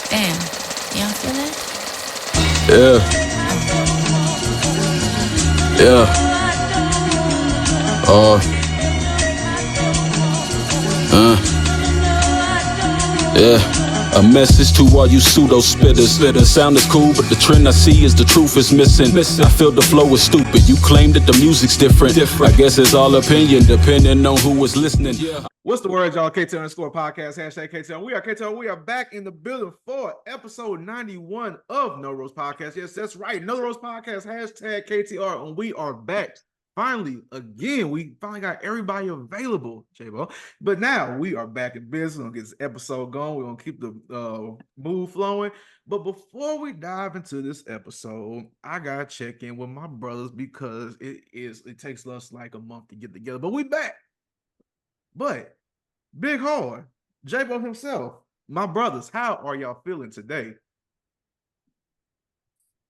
Damn, y'all feel that? Yeah, yeah, uh, yeah. A message to all you pseudo spitters. The sound is cool, but the trend I see is the truth is missing. I feel the flow is stupid. You claim that the music's different. I guess it's all opinion, depending on who was listening. What's the word, y'all? KTR underscore podcast, hashtag KTR. We are KTR. We are back in the building for episode 91 of No Roast Podcast. Yes, that's right. No Roast Podcast, hashtag KTR. And we are back. Finally, again, we finally got everybody available, J-Bo. But now we are back in business. We're going to get this episode going. We're going to keep the mood flowing. But before we dive into this episode, I got to check in with my brothers because it takes us like a month to get together. But we back. But Big Horn, J-Bo himself, my brothers, how are y'all feeling today?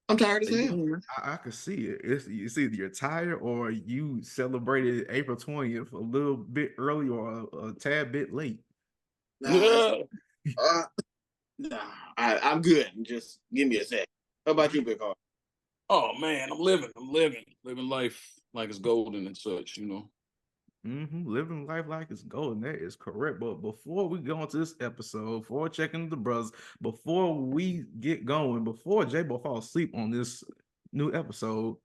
I'm tired as hell. I can see it. It's either you're tired or you celebrated April 20th a little bit early or a tad bit late. Nah, I'm good. Just give me a sec. How about you, Big Heart? Oh man, I'm living life like it's golden and such, Living life like it's golden. That is correct. But before we go into this episode, before checking the brothers, before we get going, before J-Bo falls asleep on this new episode,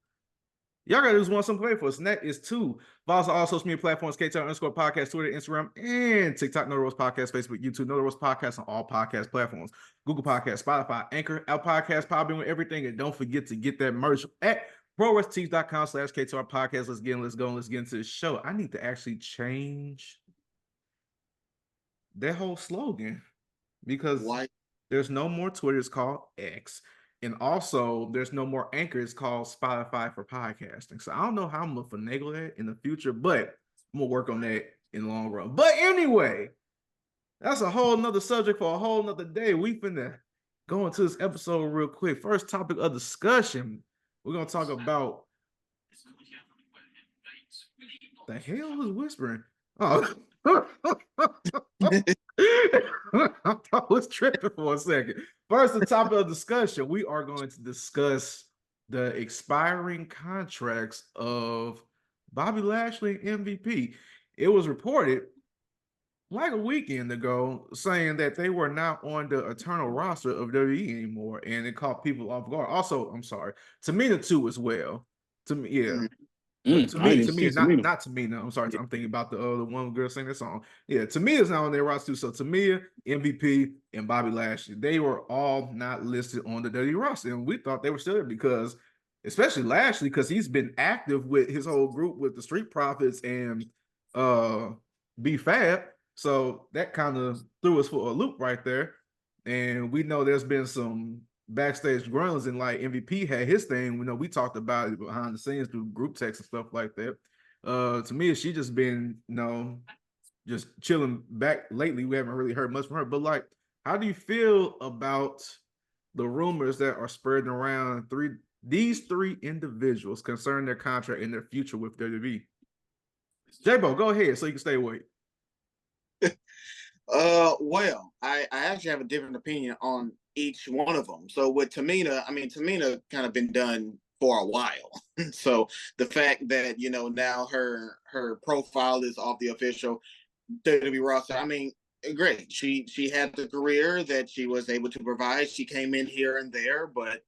y'all gotta do one something for us, and that is to follow us on all social media platforms, KTR underscore podcast, Twitter, Instagram, and TikTok, No Roast Podcast, Facebook, YouTube, No Roast Podcast on all podcast platforms, Google Podcast, Spotify, Anchor, Apple Podcast, Podbean, everything. And don't forget to get that merch at ProWrestlingTees.com/KTR podcast. Let's get into the show. I need to actually change that whole slogan because there's no more Twitter. It's called X. And also, there's no more Anchor. It's called Spotify for podcasting. So I don't know how I'm going to finagle that in the future, but I'm going to work on that in the long run. But anyway, that's a whole nother subject for a whole nother day. We finna go into this episode real quick. First topic of discussion, we're going to talk about the hell is whispering? Oh, I was tripping for a second. First, the topic of discussion, we are going to discuss the expiring contracts of Bobby Lashley and MVP. It was reported like a weekend ago saying that they were not on the eternal roster of WWE anymore, and it caught people off guard. Also, I'm sorry, Tamina too as well. To me, yeah. But to me, not Tamina. I'm sorry, I'm thinking about the one girl singing that song. Yeah, Tamia's not on their roster too. So Tamia, MVP, and Bobby Lashley, they were all not listed on the WWE roster, and we thought they were still there because, especially Lashley, because he's been active with his whole group with the Street Profits and B Fab. So that kind of threw us for a loop right there. And we know there's been some backstage grunts, and like MVP had his thing. We talked about it behind the scenes through group text and stuff like that. To me, she just been, just chilling back lately. We haven't really heard much from her. But like, how do you feel about the rumors that are spreading around these three individuals concerning their contract and their future with WWE? J-Bo, go ahead so you can stay awake. Well, I actually have a different opinion on each one of them. So with Tamina, Tamina kind of been done for a while. So the fact that, now her profile is off the official WWE roster, great. She had the career that she was able to provide. She came in here and there, but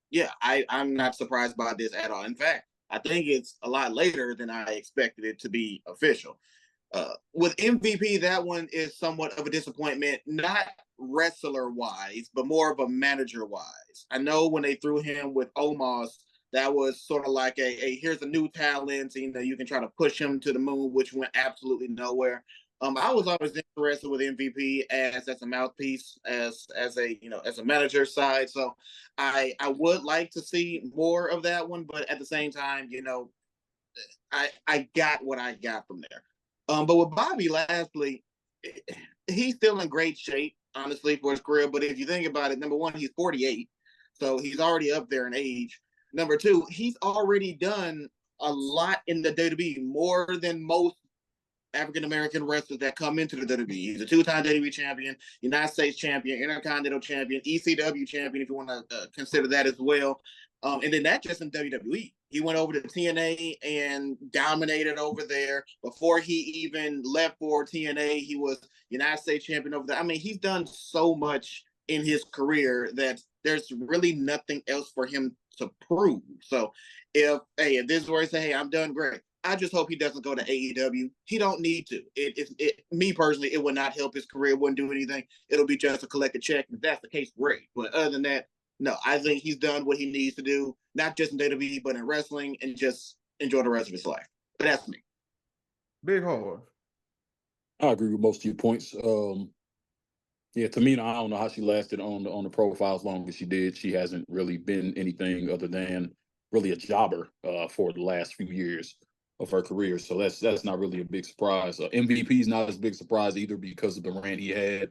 yeah, I'm not surprised by this at all. In fact, I think it's a lot later than I expected it to be official. With MVP, that one is somewhat of a disappointment, not wrestler wise, but more of a manager wise. I know when they threw him with Omos, that was sort of like a here's a new talent, you can try to push him to the moon, which went absolutely nowhere. I was always interested with MVP as a mouthpiece, as a manager side. So I would like to see more of that one, but at the same time, I got what I got from there. But with Bobby Lashley, he's still in great shape, honestly, for his career. But if you think about it, number one, he's 48, so he's already up there in age. Number two, he's already done a lot in the WWE, more than most African American wrestlers that come into the WWE. He's a two-time WWE champion, United States champion, Intercontinental champion, ECW champion, if you want to consider that as well. And then that just in WWE. He went over to TNA and dominated over there. Before he even left for TNA, he was United States champion over there. I mean, he's done so much in his career that there's really nothing else for him to prove. So if this is where he say, hey, I'm done, great. I just hope he doesn't go to AEW. He don't need to. Me personally, it would not help his career. It wouldn't do anything. It'll be just a collect a check. If that's the case, great. But other than that, no, I think he's done what he needs to do, not just in WWE, but in wrestling, and just enjoy the rest of his life. But that's me. Big Hard. I agree with most of your points. Yeah, Tamina, I don't know how she lasted on the profile as long as she did. She hasn't really been anything other than really a jobber for the last few years of her career. So that's not really a big surprise. MVP is not as big a surprise either because of the rant he had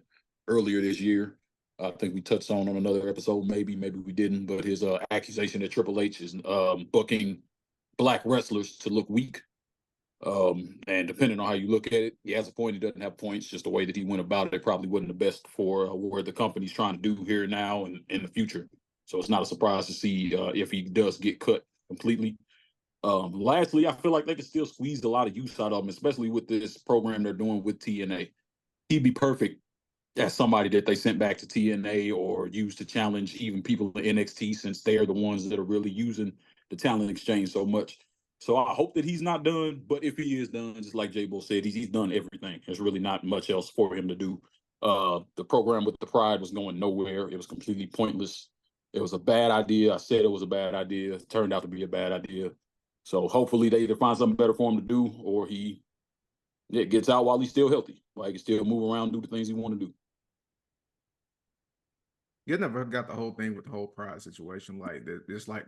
earlier this year. I think we touched on another episode, maybe we didn't, but his accusation that Triple H is booking black wrestlers to look weak. And depending on how you look at it, he has a point, he doesn't have points. Just the way that he went about it probably wasn't the best for what the company's trying to do here now and in the future. So it's not a surprise to see if he does get cut completely. Lastly, I feel like they can still squeeze a lot of use out of him, especially with this program they're doing with TNA. He'd be perfect as somebody that they sent back to TNA or used to challenge even people in NXT, since they're the ones that are really using the talent exchange so much. So I hope that he's not done, but if he is done, just like J-Bo said, he's done everything. There's really not much else for him to do. The program with the Pride was going nowhere. It was completely pointless. It was a bad idea. I said it was a bad idea. It turned out to be a bad idea. So hopefully they either find something better for him to do, or he gets out while he's still healthy. Like, he can still move around, do the things he want to do. You never got the whole thing with the whole Pride situation. Like, it's like,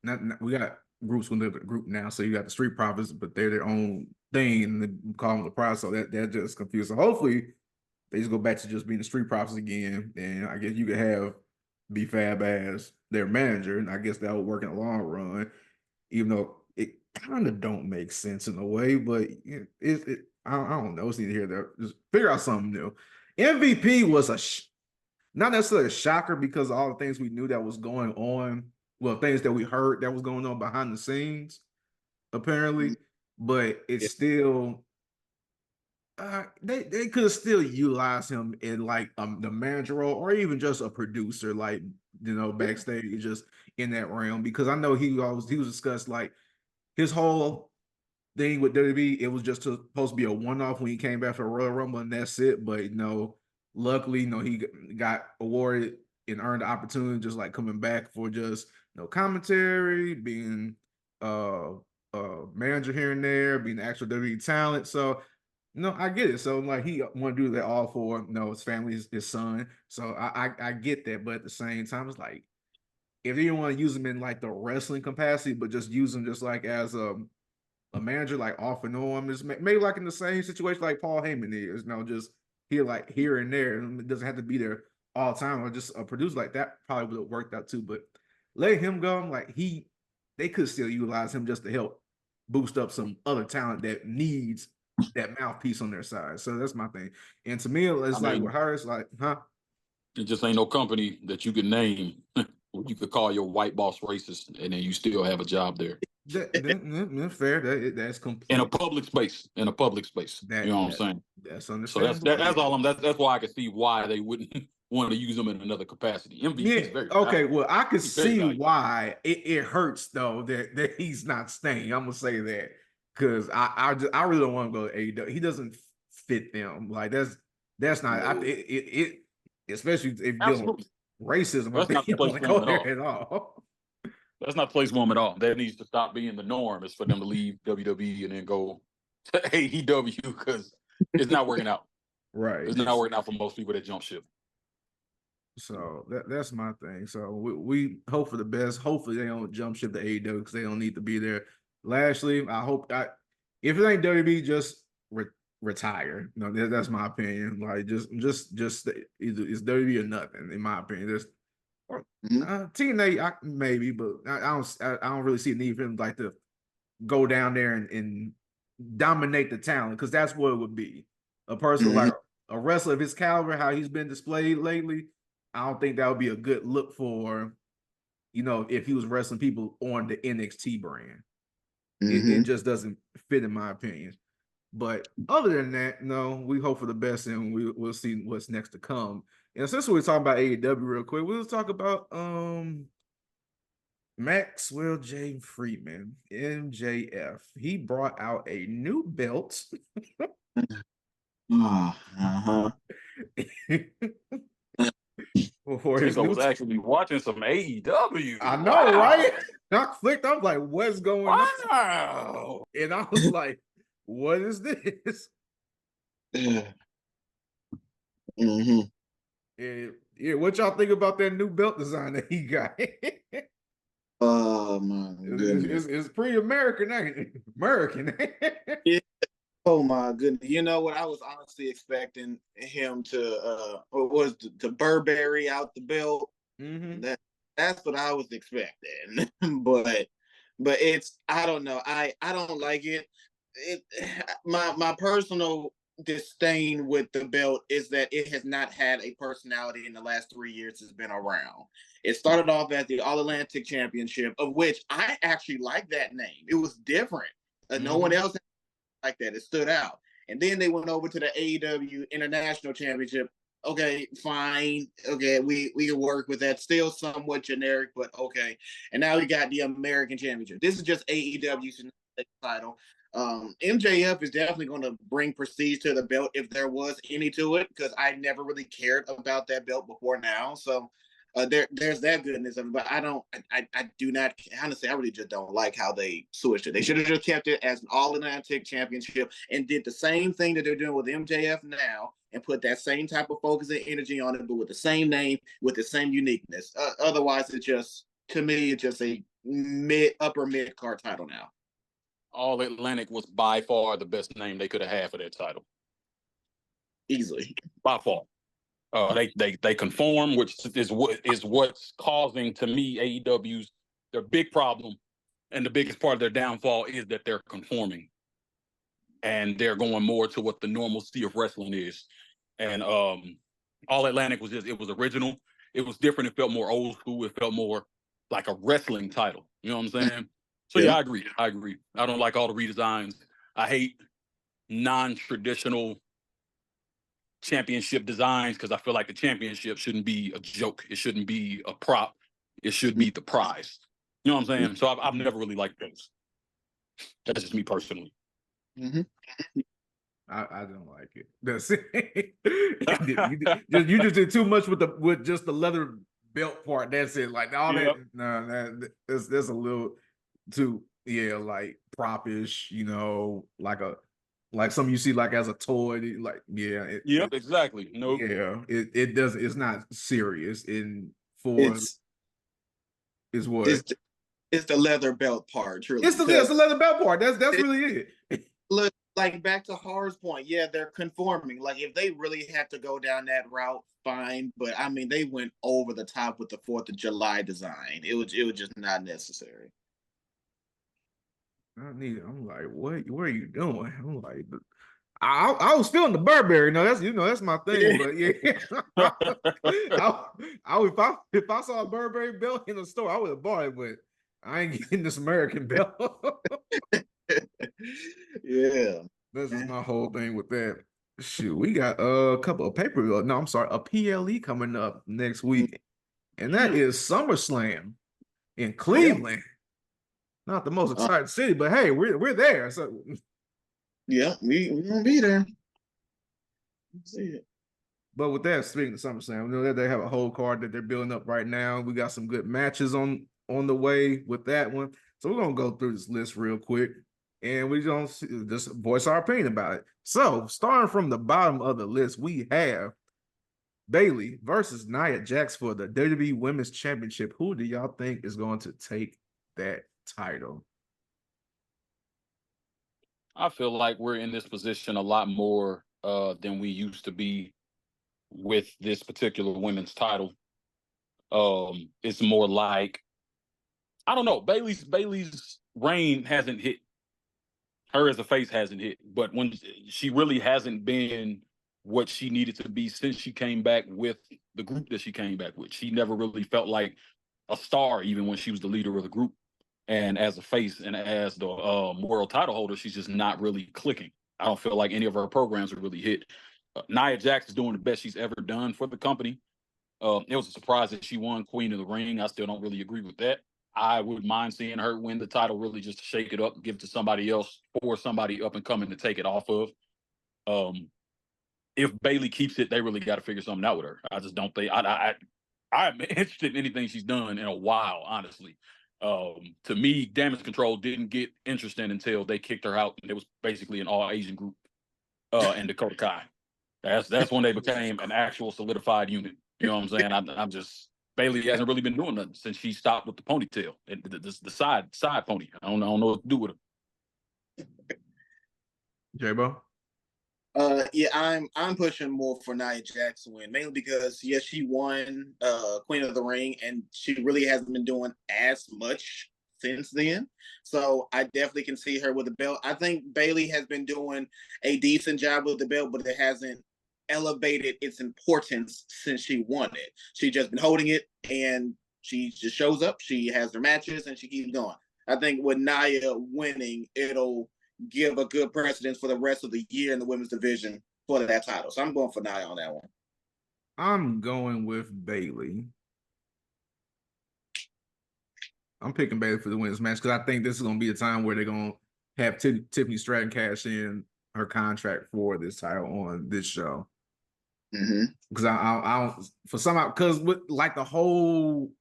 not we got groups within the group now. So you got the Street Profits, but they're their own thing, and they call them the Pride. So that just confused. So hopefully they just go back to just being the Street Profits again. And I guess you could have B-Fab as their manager, and I guess that would work in the long run, even though it kind of don't make sense in a way. But I don't know. It's neither here nor there. Just figure out something new. MVP was not necessarily a shocker because of all the things we knew that was going on. Well, things that we heard that was going on behind the scenes, apparently. But it's still, they could have still utilized him in like the manager role, or even just a producer, like, backstage, just in that realm. Because I know he was discussed, like, his whole thing with WWE, it was just supposed to be a one-off when he came back for Royal Rumble, and that's it. But luckily, he got awarded and earned the opportunity, just like coming back for just commentary, being manager here and there, being the actual WWE talent. So I get it. So like, he want to do that all for his family, his son. So I get that, but at the same time, it's like, if you don't want to use him in like the wrestling capacity, but just use him just like as a manager, like off and on, just maybe like in the same situation like Paul Heyman is, just here and there. It doesn't have to be there all the time, or just a producer like that probably would have worked out too. But letting him go, like, they could still utilize him just to help boost up some other talent that needs that mouthpiece on their side. So that's my thing. And to me, it's with her, it's like, It just ain't no company that you can name where you could call your white boss racist and then you still have a job there. That's fair. That's complete. In a public space. You know what I'm saying? That's understandable. So that's all that's why I can see why they wouldn't want to use them in another capacity. MVP is very okay. valuable. Well, I could see why it hurts though that he's not staying. I'm gonna say that because I really don't want to go to AEW. He doesn't fit them. Like, that's not it. Especially if you're dealing with racism. That's not the place for him at all. That's not the place for him at all. That needs to stop being the norm. Is for them to leave WWE and then go to AEW, because it's not working out. Right. It's not working out for most people that jump ship. So that's my thing. So we hope for the best. Hopefully they don't jump ship to AEW because they don't need to be there. Lastly, I hope if it ain't WWE, just retire. That's my opinion. Like, just either it's WWE or nothing, in my opinion. TNA maybe, but I don't really see a need for him like to go down there and dominate the talent, because that's what it would be. A person like a wrestler of his caliber, how he's been displayed lately, I don't think that would be a good look for, if he was wrestling people on the NXT brand. It just doesn't fit, in my opinion. But other than that, no, we hope for the best, and we'll see what's next to come. And since we're talking about AEW real quick, we'll talk about Maxwell J. Friedman, MJF. He brought out a new belt. For his Jacob was actually watching some AEW. I know, right? I clicked. I was like, "What's going on?" Wow. And I was like, "What is this?" And, yeah, what y'all think about that new belt design that he got? Oh my goodness, it's pretty American, ain't it? American. Yeah. Oh my goodness! You know what? I was honestly expecting him to to Burberry out the belt. That's what I was expecting. but it's, I don't know. I don't like it. My personal disdain with the belt is that it has not had a personality in the last 3 years it's been around. It started off as the All Atlantic Championship, of which I actually like that name. It was different. No one else like that. It stood out. And then they went over to the AEW International Championship. Okay, fine. Okay, we can work with that. Still somewhat generic, but okay. And now we got the American Championship. This is just AEW's title. MJF is definitely going to bring prestige to the belt if there was any to it, because I never really cared about that belt before now. So there's that goodness of it, but I do not, honestly, I really just don't like how they switched it. They should have just kept it as an All-Atlantic Championship and did the same thing that they're doing with MJF now and put that same type of focus and energy on it, but with the same name, with the same uniqueness. Otherwise, it's just, to me, it's just a upper mid-card title now. All Atlantic was by far the best name they could have had for their title. Easily. By far. They conform, which is what's causing, to me, AEW's their big problem, and the biggest part of their downfall is that they're conforming, and they're going more to what the normalcy of wrestling is. And All Atlantic was it was original, it was different, it felt more old school, it felt more like a wrestling title. You know what I'm saying? So yeah, I agree. I don't like all the redesigns. I hate non-traditional championship designs, because I feel like the championship shouldn't be a joke. It shouldn't be a prop. It should be the prize. You know what I'm saying? So I've never really liked those. That's just me personally. I don't like it. That's it. you just did too much with just the leather belt part. That's it. Like all that. No, that's a little too, like propish. Like something you see like as a toy, like Exactly. No, it does. It's not serious. Is what it's the leather belt part. Truly, it's the leather belt part. That's really it. Look, like back to Har's point, yeah, they're conforming. Like if they really had to go down that route, fine. But I mean, they went over the top with the 4th of July design. It was just not necessary. I'm like, what are you doing? I'm like, I was feeling the Burberry. No, that's my thing. But if I saw a Burberry belt in the store, I would have bought it. But I ain't getting this American belt. Yeah, this is my whole thing with that. Shoot, we got a couple of pay-per-view. No, I'm sorry, a PLE coming up next week, and that is SummerSlam in Cleveland. Not the most exciting city, but hey, we're there. So yeah, we gonna be there. See it. But with that, speaking of SummerSlam, we know that they have a whole card that they're building up right now. We got some good matches on the way with that one. So we're gonna go through this list real quick, and we don't just voice our opinion about it. So starting from the bottom of the list, we have Bayley versus Nia Jax for the WWE Women's Championship. Who do y'all think is going to take that title? I feel like we're in this position a lot more than we used to be with this particular women's title. It's more like, I don't know, Bayley's reign hasn't hit her as a face hasn't hit, but when she really hasn't been what she needed to be since she came back with the group that she came back with. She never really felt like a star, even when she was the leader of the group. And as a face and as the world title holder, she's just not really clicking. I don't feel like any of her programs are really hit. Nia Jax is doing the best she's ever done for the company. It was a surprise that she won Queen of the Ring. I still don't really agree with that. I wouldn't mind seeing her win the title, really just to shake it up and give it to somebody else or somebody up and coming to take it off of. If Bayley keeps it, they really got to figure something out with her. I just don't think I'm interested in anything she's done in a while, honestly. To me, Damage Control didn't get interesting until they kicked her out, and it was basically an all Asian group and Dakota Kai. That's when they became an actual solidified unit. You know what I'm saying? I'm just Bayley hasn't really been doing nothing since she stopped with the ponytail and the side pony. I don't know what to do with her. J-Bo? Yeah, I'm pushing more for Nia Jax to win, mainly because yes, she won Queen of the Ring, and she really hasn't been doing as much since then. So I definitely can see her with the belt. I think Bayley has been doing a decent job with the belt, but it hasn't elevated its importance since she won it. She just been holding it, and she just shows up. She has her matches, and she keeps going. I think with Nia winning, it'll give a good precedence for the rest of the year in the women's division for that title. So I'm going for Nia on that one. I'm going with Bayley. I'm picking Bayley for the women's match because I think this is going to be a time where they're going to have Tiffany Stratton cash in her contract for this title on this show. Because I don't, for somehow, because with like the whole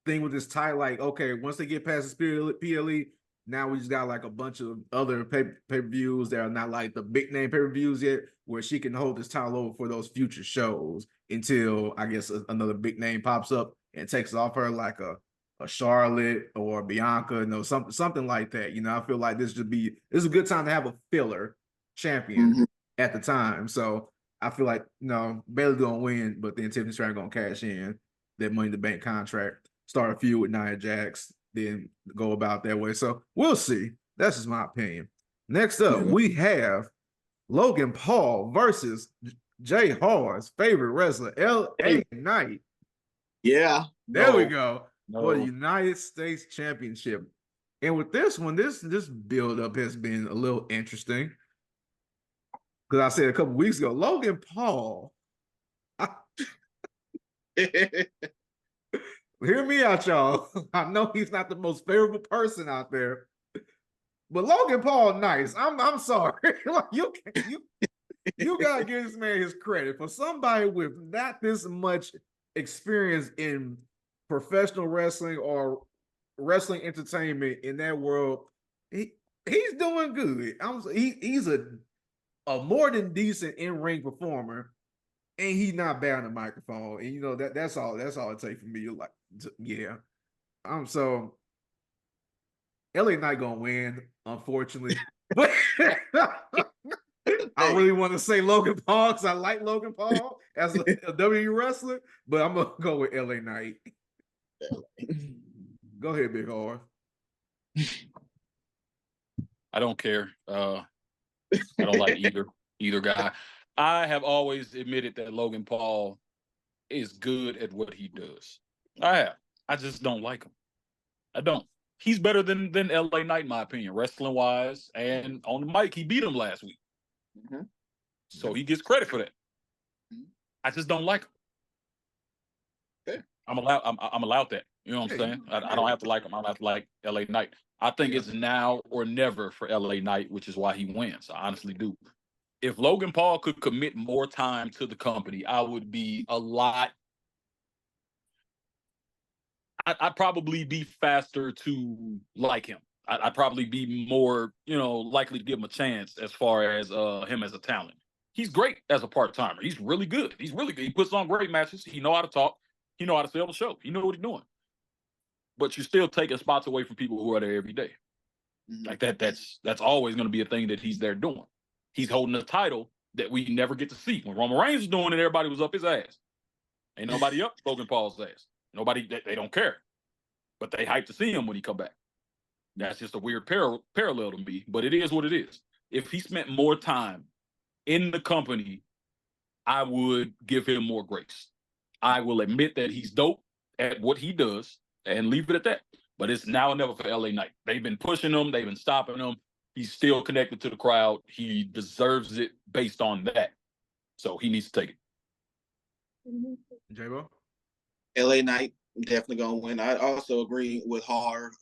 thing with this title, like, okay, once they get past the PLE, now we just got like a bunch of other pay-per-views that are not like the big name pay-per-views yet, where she can hold this title over for those future shows until I guess another big name pops up and takes it off her, like a Charlotte or Bianca, something like that. I feel like this is a good time to have a filler champion at the time. So I feel like Bayley's gonna win, but then Tiffany Stratton gonna cash in that Money in the Bank contract, start a feud with Nia Jax, then go about that way. So we'll see. That's just my opinion. Next up, we have Logan Paul versus Jay Hard's favorite wrestler, LA Knight. Yeah. There we go. For the United States Championship. And with this one, this build-up has been a little interesting. Because I said a couple weeks ago, Logan Paul. Hear me out, y'all. I know he's not the most favorable person out there, but Logan Paul, nice. I'm sorry. you gotta give this man his credit. For somebody with not this much experience in professional wrestling or wrestling entertainment in that world, he's doing good. He's a more than decent in-ring performer, and he's not bad on the microphone. And that's all it takes for me. You're like, yeah. So LA Knight gonna win, unfortunately. But I really want to say Logan Paul because I like Logan Paul as a WWE wrestler, but I'm gonna go with LA Knight. Go ahead, Big R. I don't care. I don't like either guy. I have always admitted that Logan Paul is good at what he does. I just don't like him. I don't. He's better than LA Knight, in my opinion, wrestling wise, and on the mic, he beat him last week. So he gets credit for that. I just don't like him. Okay. I'm allowed that. You know what I'm saying? I don't have to like him. I don't have to like LA Knight. I think it's now or never for LA Knight, which is why he wins. I honestly do. If Logan Paul could commit more time to the company, I would be a lot. I'd probably be faster to like him. I'd probably be more, likely to give him a chance as far as him as a talent. He's great as a part-timer. He's really good. He's really good. He puts on great matches. He know how to talk. He know how to sell the show. He know what he's doing. But you're still taking spots away from people who are there every day. Like that's always going to be a thing that he's there doing. He's holding a title that we never get to see. When Roman Reigns was doing it, everybody was up his ass. Ain't nobody up Logan Paul's ass. Nobody, they don't care. But they hype to see him when he come back. That's just a weird parallel to me, but it is what it is. If he spent more time in the company, I would give him more grace. I will admit that he's dope at what he does and leave it at that. But it's now or never for LA Knight. They've been pushing him. They've been stopping him. He's still connected to the crowd. He deserves it based on that. So he needs to take it. J-Bo? LA Knight definitely gonna win. I also agree with Harv.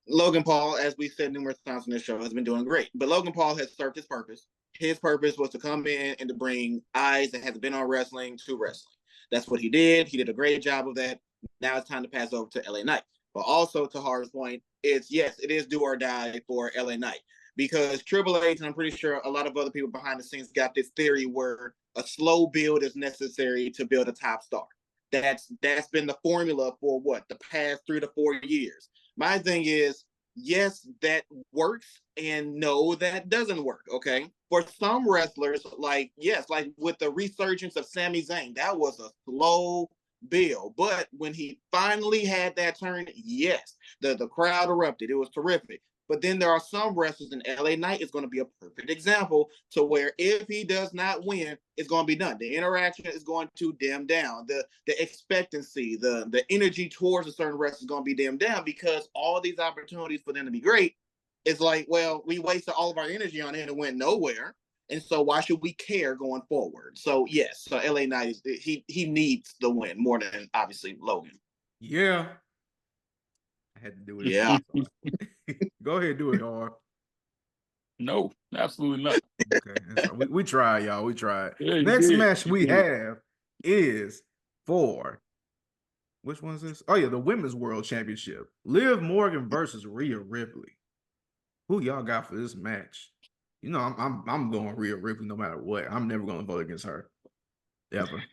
Logan Paul, as we said numerous times in this show, has been doing great. But Logan Paul has served his purpose. His purpose was to come in and to bring eyes that hasn't been on wrestling to wrestling. That's what he did. He did a great job of that. Now it's time to pass over to LA Knight. But also to Harv's point, it is do or die for LA Knight. Because Triple H, and I'm pretty sure a lot of other people behind the scenes got this theory where a slow build is necessary to build a top star. That's been the formula for the past 3 to 4 years. My thing is, yes, that works, and no, that doesn't work. Okay, for some wrestlers, like with the resurgence of Sami Zayn, that was a slow build. But when he finally had that turn, yes, the crowd erupted. It was terrific. But then there are some wrestlers, and LA Knight is going to be a perfect example to where if he does not win, it's going to be done. The interaction is going to dim down. The expectancy, the energy towards a certain wrestler is going to be dimmed down because all these opportunities for them to be great is like, well, we wasted all of our energy on it and it went nowhere. And so why should we care going forward? So yes, so LA Knight he needs the win more than obviously Logan. Yeah. I had to do it. Yeah. Go ahead, do it, Harv. No, absolutely not. Okay. So we tried, y'all. We tried. Yeah, Next did. match You we did. have is for which one is this? Oh yeah, the Women's World Championship. Liv Morgan versus Rhea Ripley. Who y'all got for this match? You know, I'm going Rhea Ripley no matter what. I'm never going to vote against her, ever,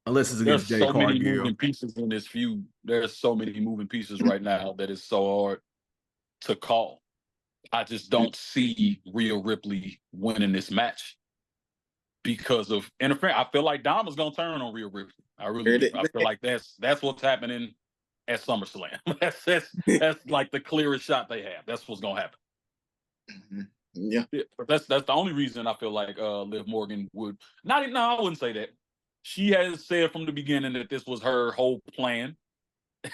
unless it's against There's Jay so many Cargill. moving pieces in this feud. There's so many moving pieces right now that it's so hard to call. I just don't see Rhea Ripley winning this match because of interference. I feel like Dom is gonna turn on Rhea Ripley. I really do. I feel like that's what's happening at SummerSlam. that's like the clearest shot they have. That's what's gonna happen. Mm-hmm. Yeah. But that's the only reason I feel like Liv Morgan would not even. No, I wouldn't say that. She has said from the beginning that this was her whole plan.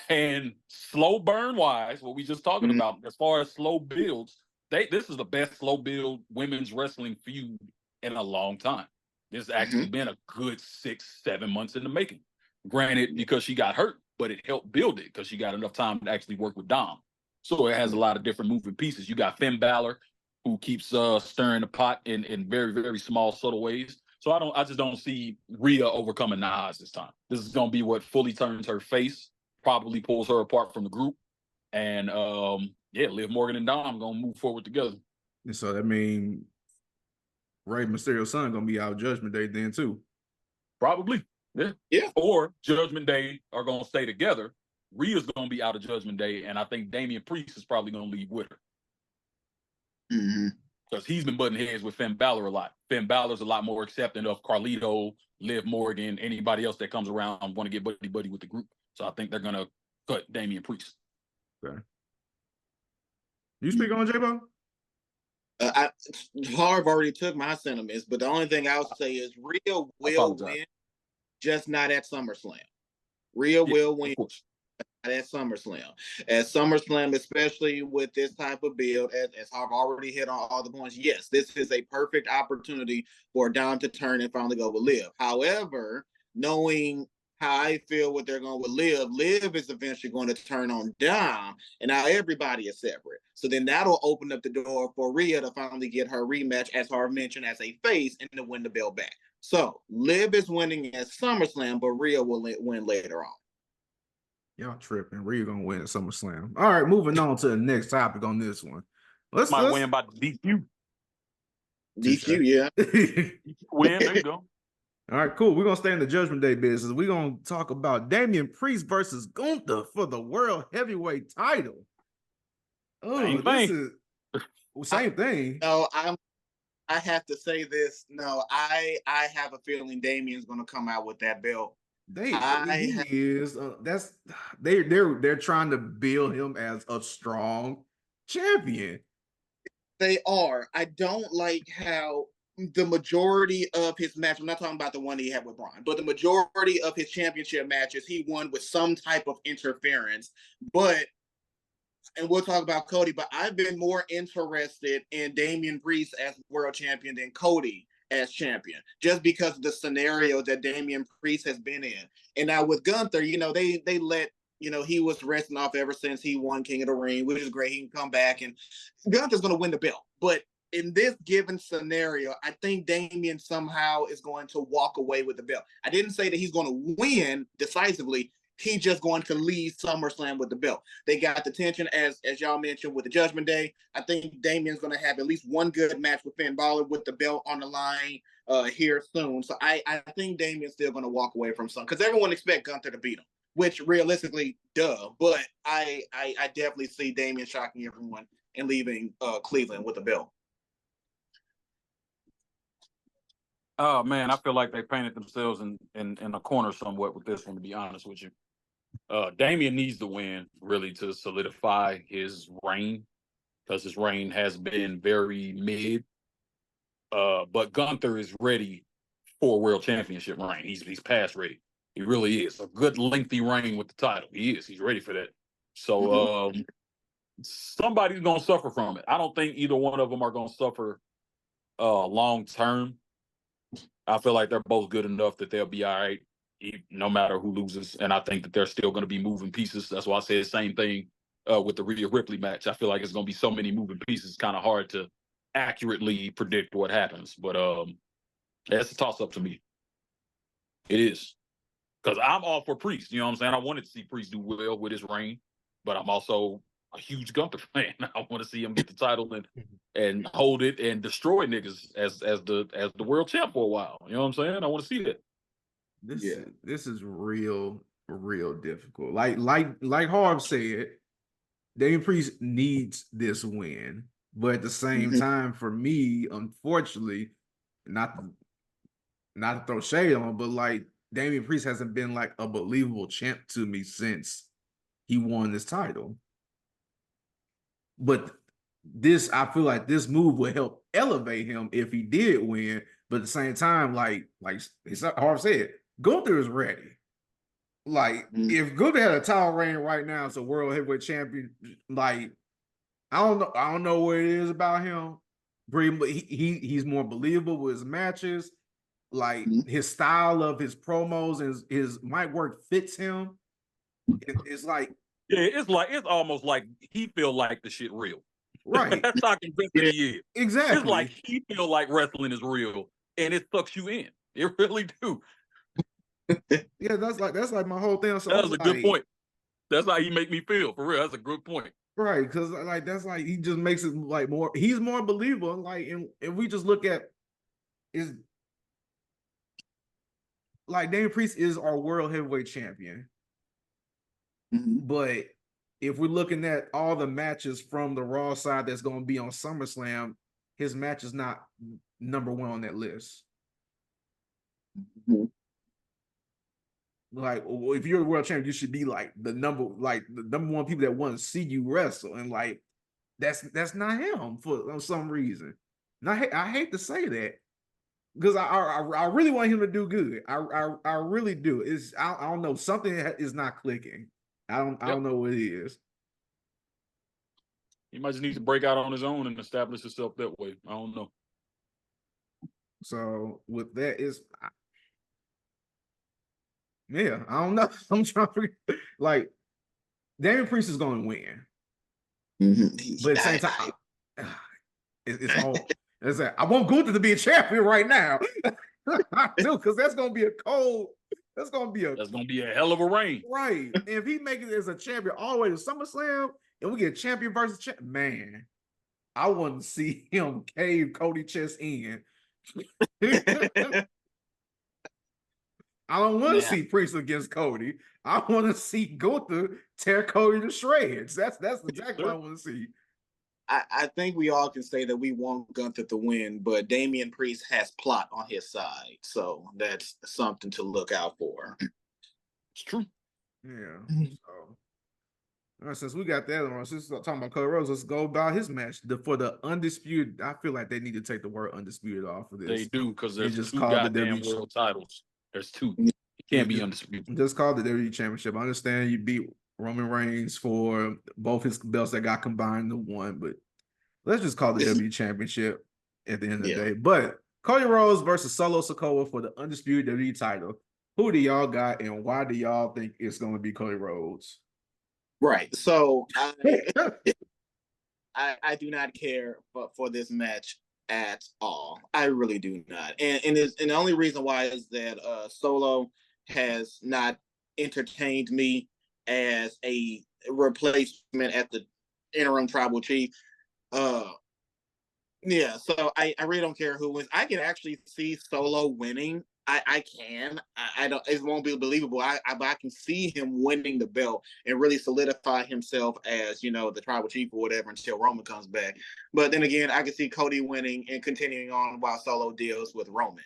And slow burn wise, what we just talking about, as far as slow builds, this is the best slow build women's wrestling feud in a long time. This has actually been a good 6-7 months in the making. Granted, because she got hurt, but it helped build it because she got enough time to actually work with Dom. So it has a lot of different moving pieces. You got Finn Balor, who keeps stirring the pot in very, very small, subtle ways. So I just don't see Rhea overcoming Nas this time. This is gonna be what fully turns her face, probably pulls her apart from the group. And Liv Morgan and Dom gonna move forward together. And so that means Rey Mysterio's son gonna be out Judgment Day then too. Probably. Yeah. Or Judgment Day are gonna stay together. Rhea's gonna be out of Judgment Day, and I think Damian Priest is probably gonna leave with her. Because he's been butting heads with Finn Balor a lot. Finn Balor's a lot more accepting of Carlito, Liv Morgan, anybody else that comes around want to get buddy with the group. So I think they're gonna cut Damian Priest. Okay. You speak on J-Bo? Harv already took my sentiments, but the only thing I'll say is Rhea will win, just not at SummerSlam. Rhea will win at SummerSlam. At SummerSlam, especially with this type of build, as Harv already hit on all the points, yes, this is a perfect opportunity for Dom to turn and finally go with Liv. However, knowing how I feel what they're going with Liv is eventually going to turn on Dom, and now everybody is separate. So then that'll open up the door for Rhea to finally get her rematch, as Harv mentioned, as a face and to win the belt back. So Liv is winning at SummerSlam, but Rhea will win later on. Y'all tripping. Rhea gonna win at SummerSlam. All right, moving on to the next topic on this one. Let's win by DQ. DQ, yeah. Win, there you go. All right, cool. We're gonna stay in the Judgment Day business. We're gonna talk about Damian Priest versus Gunther for the World Heavyweight title. Oh, this is same thing. No, I have to say this. No, I have a feeling Damian's gonna come out with that belt I He have, is. They're trying to build him as a strong champion. they are. I don't like how the majority of his match, I'm not talking about the one he had with Braun, but the majority of his championship matches, he won with some type of interference. But, and we'll talk about Cody, but I've been more interested in Damian Priest as world champion than Cody as champion, just because of the scenario that Damian Priest has been in. And now with Gunther, they let, he was resting off ever since he won King of the Ring, which is great. He can come back and Gunther's going to win the belt. But in this given scenario, I think Damian somehow is going to walk away with the belt. I didn't say that he's going to win decisively. He's just going to leave SummerSlam with the belt. They got the tension, as y'all mentioned, with the Judgment Day. I think Damian's going to have at least one good match with Finn Balor with the belt on the line here soon. So I think Damian's still going to walk away from some, because everyone expects Gunther to beat him, which realistically, duh. But I definitely see Damian shocking everyone and leaving Cleveland with the belt. Oh man, I feel like they painted themselves in a corner somewhat with this one, to be honest with you. Damian needs to win really to solidify his reign, because his reign has been very mid. But Gunther is ready for a world championship reign. He's past ready. He really is. A good lengthy reign with the title. He is. He's ready for that. So somebody's gonna suffer from it. I don't think either one of them are gonna suffer long term. I feel like they're both good enough that they'll be all right, no matter who loses. And I think that they're still going to be moving pieces. That's why I said the same thing with the Rhea Ripley match. I feel like it's going to be so many moving pieces. It's kind of hard to accurately predict what happens. But that's a toss up to me. It is. Because I'm all for Priest. You know what I'm saying? I wanted to see Priest do well with his reign, but I'm also a huge Gunther fan. I want to see him get the title and hold it and destroy niggas as the world champ for a while. You know what I'm saying? I want to see that. This is real difficult. Like Harv said, Damian Priest needs this win, but at the same time, for me, unfortunately, not to throw shade on, but like Damian Priest hasn't been like a believable champ to me since he won this title. But I feel like this move would help elevate him if he did win. But at the same time, like Harv said, Gunther is ready. Like, if Gunther had a title reign right now as a world heavyweight champion, like, I don't know what it is about him. But he's more believable with his matches. Like, his style of his promos and his mic work fits him. It's like, yeah, it's almost like he feel like the shit real. Right. That's how convinced he is. Exactly. It's like he feel like wrestling is real, and it sucks you in. It really do. Yeah, that's like my whole thing. So that was a good point. That's how he make me feel, for real. That's a good point. Right, because like that's like he just makes it like more. He's more believable. Like, and if we just look at is like Damian Priest is our world heavyweight champion, but if we're looking at all the matches from the Raw side that's going to be on SummerSlam, his match is not number one on that list. Like, if you're a world champion, you should be like the number one people that want to see you wrestle, and like that's not him for some reason. And I hate to say that because I really want him to do good. I really do. I don't know, something is not clicking. I don't know what it is. He might just need to break out on his own and establish himself that way. I don't know. So with that yeah, I don't know. I'm trying to like Damian Priest is going to win, but at the same time, it's hard. It's like, I want Gunther to be a champion right now. I do, because that's going to be that's going to be a hell of a reign. Right. And if he makes it as a champion all the way to SummerSlam and we get champion versus champion, man, I want to see him cave Cody chest in. I don't want to see Priest against Cody. I want to see Gunther tear Cody to shreds. That's exactly what I want to see. I think we all can say that we want Gunther to win, but Damian Priest has plot on his side, so that's something to look out for. It's true. Yeah. So since we got that on, since we're talking about Cody Rhodes, let's go about his match. For the undisputed, I feel like they need to take the word undisputed off of this. They do, because And there's just two call the goddamn W world titles. There's two. It can't be undisputed. Just call the WWE Championship. I understand you beat Roman Reigns for both his belts that got combined into one, but let's just call the WWE Championship at the end of the day. But Cody Rhodes versus Solo Sikoa for the undisputed WWE title. Who do y'all got, and why do y'all think it's going to be Cody Rhodes? Right. So I do not care for this match at all. I really do not. And the only reason why is that Solo has not entertained me as a replacement at the interim tribal chief. Yeah, so I really don't care who wins. I can actually see Solo winning. I can. I don't. It won't be believable. I can see him winning the belt and really solidify himself as the tribal chief or whatever until Roman comes back. But then again, I can see Cody winning and continuing on while Solo deals with Roman.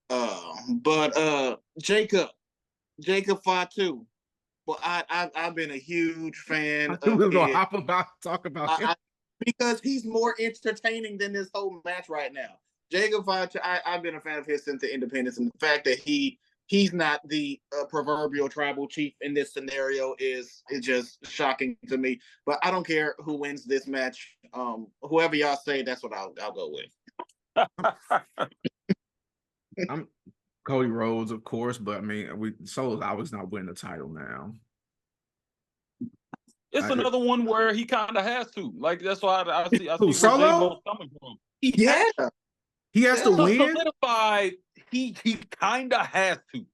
But Jacob Fatu. Well, I've been a huge fan. I was gonna hop about talk about him. Because he's more entertaining than this whole match right now. Jacob Fatu, I've been a fan of his since the independence, and the fact that he's not the proverbial tribal chief in this scenario is just shocking to me. But I don't care who wins this match. Whoever y'all say, that's what I'll go with. I'm Cody Rhodes, of course, but I mean, Solo's always not winning the title now. It's another one where he kind of has to. Like, that's why I see where Solo? J-Bo's coming from. He has to win. Solidify, he kind of has to.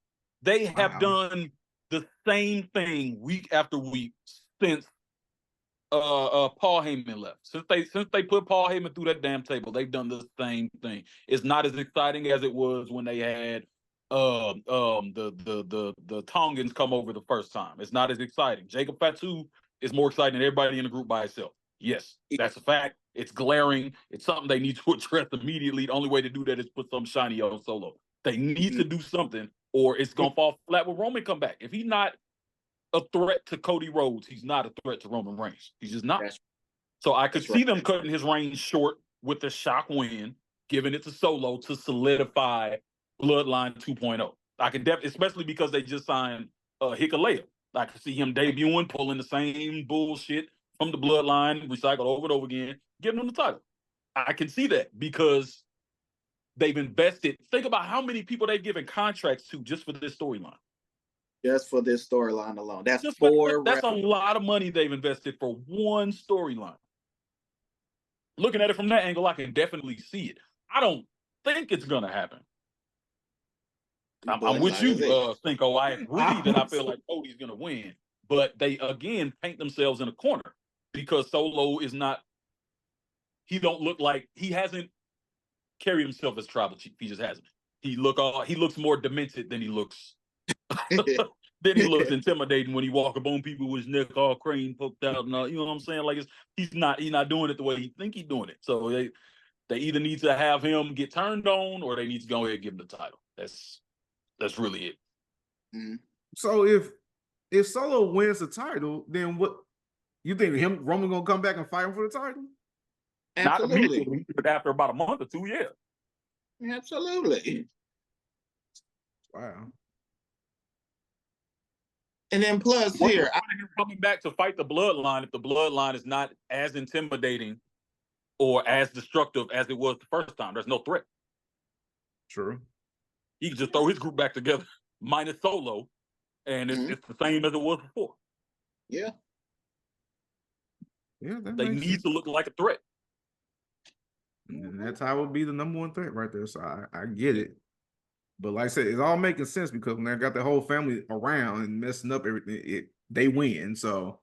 They have done the same thing week after week since Paul Heyman left. Since they put Paul Heyman through that damn table, they've done the same thing. It's not as exciting as it was when they had the Tongans come over the first time. It's not as exciting. Jacob Fatu is more exciting than everybody in the group by itself. Yes, that's a fact. It's glaring. It's something they need to address immediately. The only way to do that is put some shiny on Solo. They need to do something, or it's gonna fall flat when Roman come back. If he's not a threat to Cody Rhodes, he's not a threat to Roman Reigns. He's just not. So I could see them cutting his reign short with the shock win, giving it to Solo to solidify Bloodline 2.0. I can definitely, especially because they just signed Hikuleo. I could see him debuting, pulling the same bullshit from the Bloodline, recycled over and over again, giving him the title. I can see that because they've invested. Think about how many people they've given contracts to just for this storyline. Just for this storyline alone. That's a lot of money they've invested for one storyline. Looking at it from that angle, I can definitely see it. I don't think it's going to happen. I'm with you, Cinco. I agree that I feel like Cody's going to win. But they, again, paint themselves in a corner because Solo is not, he don't look like, he hasn't carried himself as tribal chief. He just hasn't. He looks more demented than he looks then he looks intimidating when he walk up on people with his neck all crane poked out and all, you know what I'm saying? Like he's not doing it the way he think he's doing it. So they either need to have him get turned on or they need to go ahead and give him the title. That's really it. Mm-hmm. So if Solo wins the title, then what you think Roman gonna come back and fight him for the title? Absolutely. Not immediately, but after about a month or two, yeah. Absolutely. Wow. And then plus here, I'm coming back to fight the Bloodline if the Bloodline is not as intimidating or as destructive as it was the first time. There's no threat. True. He can just throw his group back together, minus Solo, and it's the same as it was before. Yeah. Yeah, they need to look like a threat. And that's how it would be the number one threat right there. So I get it. But like I said, it's all making sense because when they got the whole family around and messing up everything, they win. So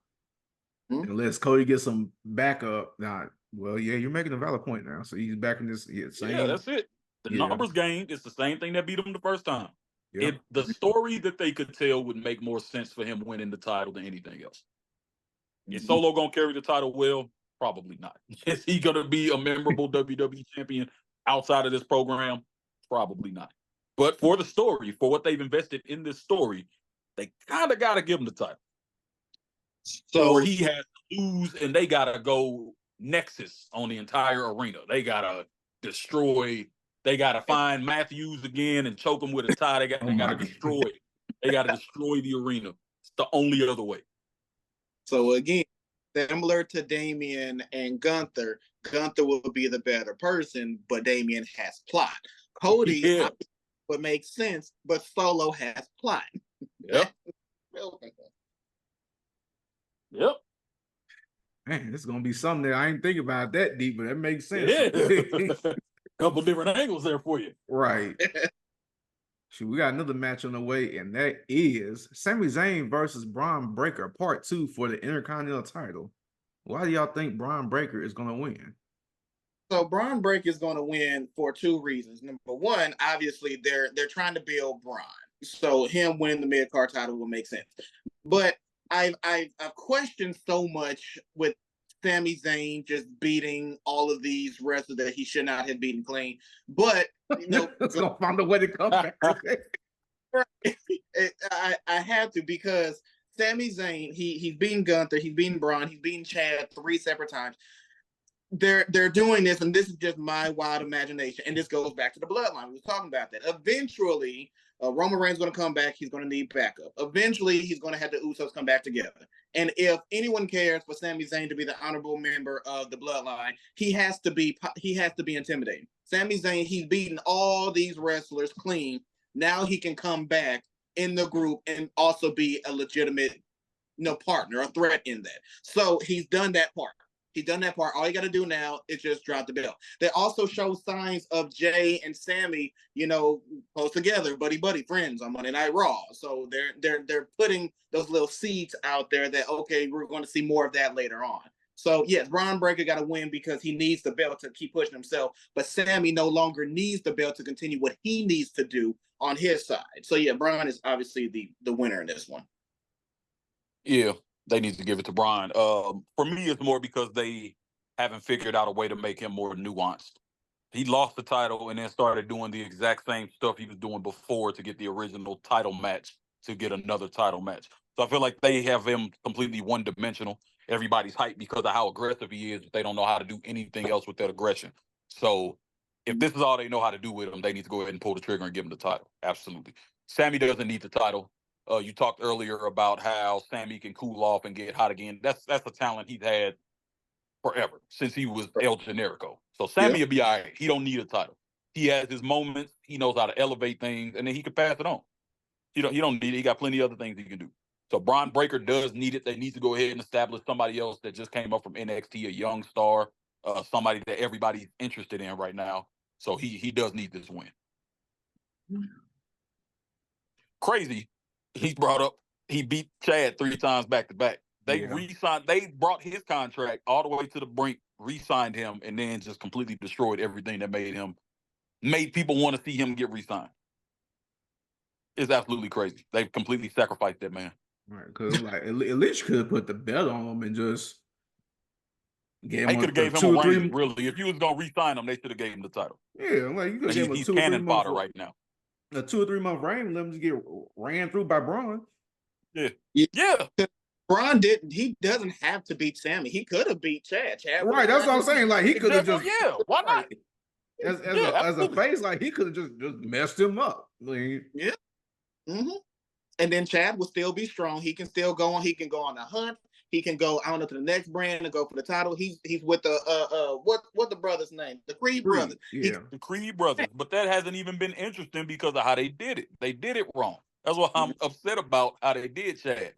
unless Cody gets some backup, you're making a valid point now. So he's back in this. Yeah, that's it. The numbers game is the same thing that beat him the first time. Yeah. The story that they could tell would make more sense for him winning the title than anything else. Is Solo gonna carry the title well? Probably not. Is he gonna be a memorable WWE champion outside of this program? Probably not. But for the story, for what they've invested in this story, they kind of got to give him the title. So Or he has to lose, and they got to go Nexus on the entire arena. They got to destroy. They got to find Matthews again and choke him with a tie. They got to destroy. They got to destroy the arena. It's the only other way. So again, similar to Damian and Gunther, Gunther will be the better person, but Damian has plot. Cody would make sense, but Solo has plot. Yep. Yep. Man, this is gonna be something that I ain't think about that deep, but that makes sense. Yeah. Couple different angles there for you. Right. Shoot, we got another match on the way, and that is Sami Zayn versus Braun Breaker, Part 2 for the Intercontinental title. Why do y'all think Braun Breaker is gonna win? So Braun Breaker is going to win for two reasons. Number one, obviously they're trying to build Braun, so him winning the mid card title will make sense. But I've questioned so much with Sami Zayn just beating all of these wrestlers that he should not have beaten clean. But you know, it's gonna find a way to come back. I had to, because Sami Zayn, he's beaten Gunther, he's beaten Braun, he's beaten Chad 3 separate times. They're doing this, and this is just my wild imagination, and this goes back to the bloodline. We were talking about that. Eventually, Roman Reigns is going to come back. He's going to need backup. Eventually, he's going to have the Usos come back together. And if anyone cares for Sami Zayn to be the honorable member of the bloodline, he has to be intimidating. Sami Zayn, he's beaten all these wrestlers clean. Now he can come back in the group and also be a legitimate, partner, a threat in that. So he's done that part. He's done that part. All you got to do now is just drop the belt. They also show signs of Jay and Sammy, close together, buddy, friends on Monday Night Raw. So they're putting those little seeds out there that, okay, we're going to see more of that later on. So yes, Braun Breaker got to win because he needs the belt to keep pushing himself. But Sammy no longer needs the belt to continue what he needs to do on his side. So yeah, Braun is obviously the winner in this one. Yeah. They need to give it to Braun. For me, it's more because they haven't figured out a way to make him more nuanced. He lost the title and then started doing the exact same stuff he was doing before to get the original title match, to get another title match. So I feel like they have him completely one-dimensional. Everybody's hyped because of how aggressive he is, but they don't know how to do anything else with that aggression. So if this is all they know how to do with him, they need to go ahead and pull the trigger and give him the title. Absolutely. Sammy doesn't need the title. You talked earlier about how Sammy can cool off and get hot again. That's a talent he's had forever, since he was El Generico. So Sammy will be all right. He don't need a title. He has his moments. He knows how to elevate things, and then he can pass it on. He don't need it. He got plenty of other things he can do. So Braun Breaker does need it. They need to go ahead and establish somebody else that just came up from NXT, a young star, somebody that everybody's interested in right now. So he does need this win. Crazy. He brought up, he beat Chad 3 times back to back. They re-signed, they brought his contract all the way to the brink, re-signed him, and then just completely destroyed everything that made people want to see him get re-signed. It's absolutely crazy. They've completely sacrificed that man. Right, because at least could have put the belt on him and just gave him. They could have gave him a reign, really. If you was gonna re-sign him, they should have gave him the title. Yeah, like you could give him a 2 or 3 cannon fodder right now. A 2 or 3 month reign, let him just get ran through by Braun. Yeah. Braun he doesn't have to beat Sammy. He could have beat Chad. Right, that's what I'm saying. Like he could have just why not? As a face, like he could have just messed him up. And then Chad will still be strong. He can still go on. He can go on the hunt. He can go to the next brand and go for the title. He's with the what the brother's name? The Creed brothers. Yeah, the Creed brothers. But that hasn't even been interesting because of how they did it. They did it wrong. That's what I'm upset about, how they did Chad. As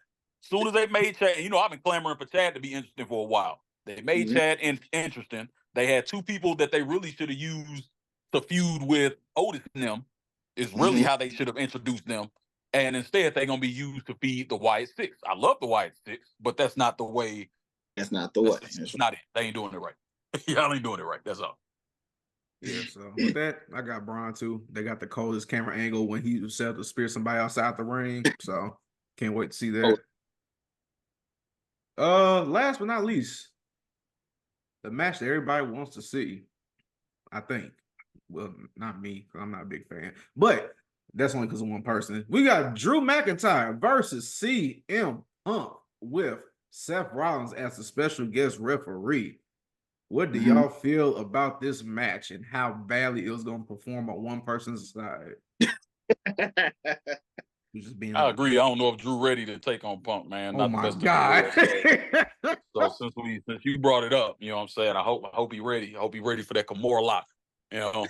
soon as they made Chad, I've been clamoring for Chad to be interesting for a while. They made Chad interesting. They had 2 people that they really should have used to feud with Otis and them. Is really how they should have introduced them. And instead, they're going to be used to feed the Wyatt Six. I love the Wyatt Six, but that's not the way. That's not the way. That's not it. They ain't doing it right. Y'all ain't doing it right. That's all. Yeah, so with that, I got Braun too. They got the coldest camera angle when he was set to spear somebody outside the ring. So can't wait to see that. Last but not least, the match that everybody wants to see, I think. Well, not me, because I'm not a big fan. But That's only because of one person. We got Drew McIntyre versus CM Punk with Seth Rollins as the special guest referee. What do y'all feel about this match and how badly it was going to perform on one person's side? Just being I agree. I don't know if Drew ready to take on Punk, man. Oh Not my the best God. So since you brought it up, you know what I'm saying? I hope he ready. I hope he ready for that Kimura lock. You know.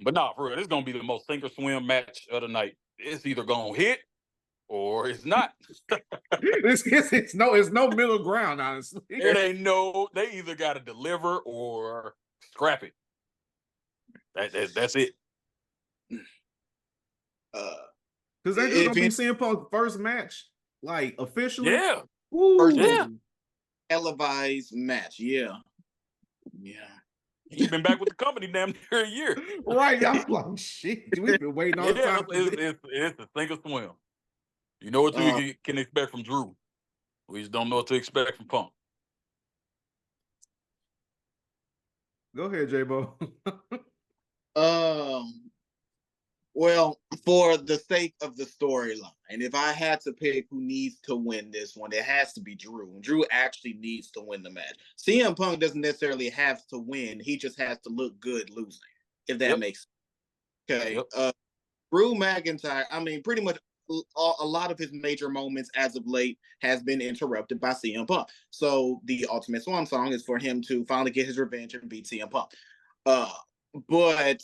But nah, for real, it's gonna be the most sink or swim match of the night. It's either gonna hit or it's not. it's no middle ground, honestly. It ain't no, they either gotta deliver or scrap it. That's it. Because they're just gonna be CM Punk's first match, like officially. Yeah. First Yeah. televised match. Yeah. He's been back with the company damn near a year. Right. I'm like, shit. We've been waiting all the time. It's a sink or swim. You know what you can expect from Drew. We just don't know what to expect from Punk. Go ahead, J-Bo. Well, for the sake of the storyline, if I had to pick who needs to win this one, it has to be Drew. Drew actually needs to win the match. CM Punk doesn't necessarily have to win. He just has to look good losing, if that makes sense. Okay. Drew McIntyre, I mean, pretty much a lot of his major moments as of late has been interrupted by CM Punk. So the ultimate swan song is for him to finally get his revenge and beat CM Punk. But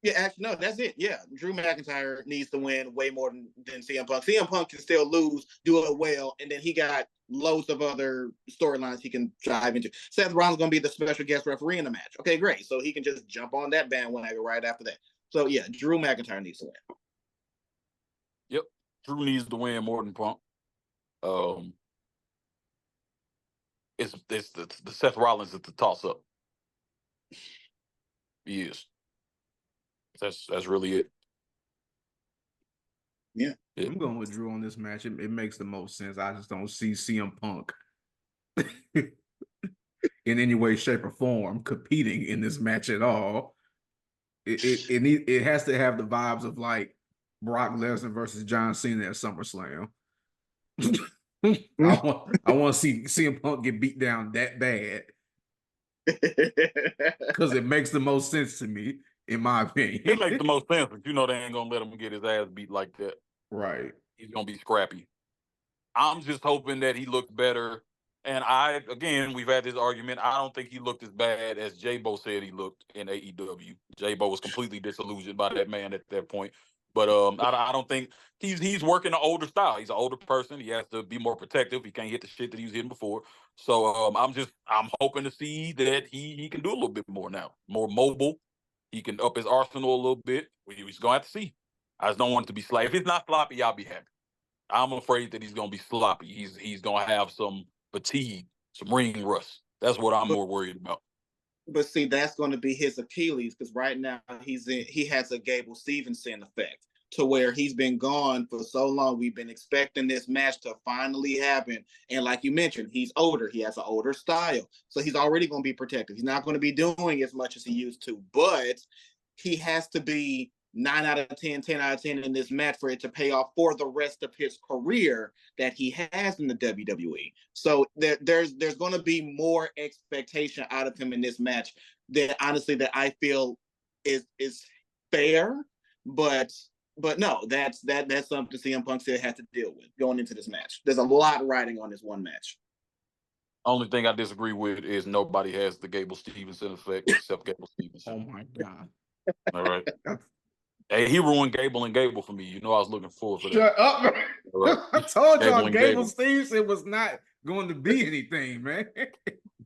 yeah, actually, no, that's it. Yeah, Drew McIntyre needs to win way more than CM Punk. CM Punk can still lose, do it well, and then he got loads of other storylines he can dive into. Seth Rollins going to be the special guest referee in the match. Okay, great. So he can just jump on that bandwagon right after that. So yeah, Drew McIntyre needs to win. Yep, Drew needs to win more than Punk. It's the Seth Rollins at the toss up. He is. That's really it. Yeah. I'm going with Drew on this match. It makes the most sense. I just don't see CM Punk in any way, shape, or form competing in this match at all. It has to have the vibes of like Brock Lesnar versus John Cena at SummerSlam. I want to see CM Punk get beat down that bad because it makes the most sense to me, in my opinion. It makes the most sense, but you know they ain't gonna let him get his ass beat like that. Right. He's gonna be scrappy. I'm just hoping that he looks better. And we've had this argument. I don't think he looked as bad as J-Bo said he looked in AEW. J-Bo was completely disillusioned by that man at that point. But I don't think he's working an older style. He's an older person. He has to be more protective. He can't hit the shit that he was hitting before. So I'm hoping to see that he can do a little bit more now, more mobile. He can up his arsenal a little bit. We're just gonna have to see. I just don't want it to be sloppy. If it's not sloppy, I'll be happy. I'm afraid that he's gonna be sloppy. He's gonna have some fatigue, some ring rust. That's what I'm more worried about. But see, that's going to be his Achilles because right now he has a Gable Stevenson effect to where he's been gone for so long. We've been expecting this match to finally happen. And like you mentioned, he's older. He has an older style. So he's already going to be protective. He's not going to be doing as much as he used to, but he has to be 9 out of 10, 10 out of 10 in this match for it to pay off for the rest of his career that he has in the WWE. So there's going to be more expectation out of him in this match that honestly that I feel is fair, but no, that's something CM Punk still has to deal with going into this match. There's a lot riding on this one match. Only thing I disagree with is nobody has the Gable Stevenson effect except Gable Stevenson. Oh my God. All right. Hey, he ruined Gable and Gable for me. You know I was looking forward for that. Shut up. Right. I told y'all Gable Gable Stevenson was not going to be anything, man.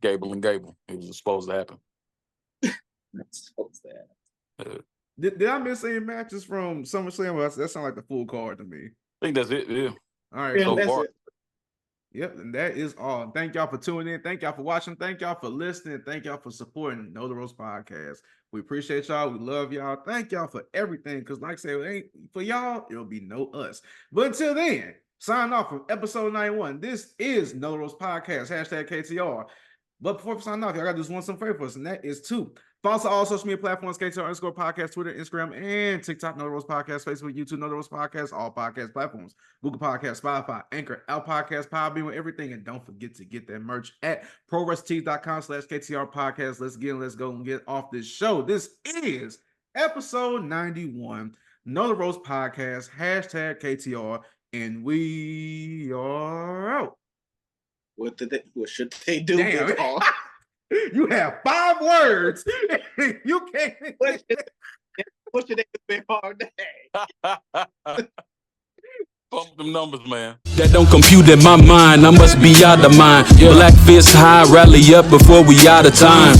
Gable and Gable. It was supposed to happen. That's supposed to happen. Did I miss any matches from SummerSlam? Well, that sounds like the full card to me. I think that's it. Yeah. All right. Yeah, So that's far. it. Yep, and that is all. Thank y'all for tuning in. Thank y'all for watching. Thank y'all for listening. Thank y'all for supporting Know the Ropes Podcast. We appreciate y'all. We love y'all. Thank y'all for everything. Because like I said, it ain't for y'all, it'll be no us. But until then, sign off from episode 91. This is Know the Ropes Podcast, #KTR. But before we sign off, y'all got to do one favor for us, and that is to Follow us on all social media platforms, KTR_podcast, Twitter, Instagram, and TikTok, No Rose Podcast, Facebook, YouTube, No Rose Podcast, all podcast platforms, Google Podcast, Spotify, Anchor, Apple Podcast, Podbean, with everything. And don't forget to get that merch at ProWrestlingTees.com/KTR Podcast. Let's go and get off this show. This is episode 91, No Rose Podcast, hashtag KTR, and we are out. What should they do? Damn. You have 5 words. You can't. What should they do all day? Bump them numbers, man. That don't compute in my mind. I must be out of mind. Black fist high, rally up before we out of time.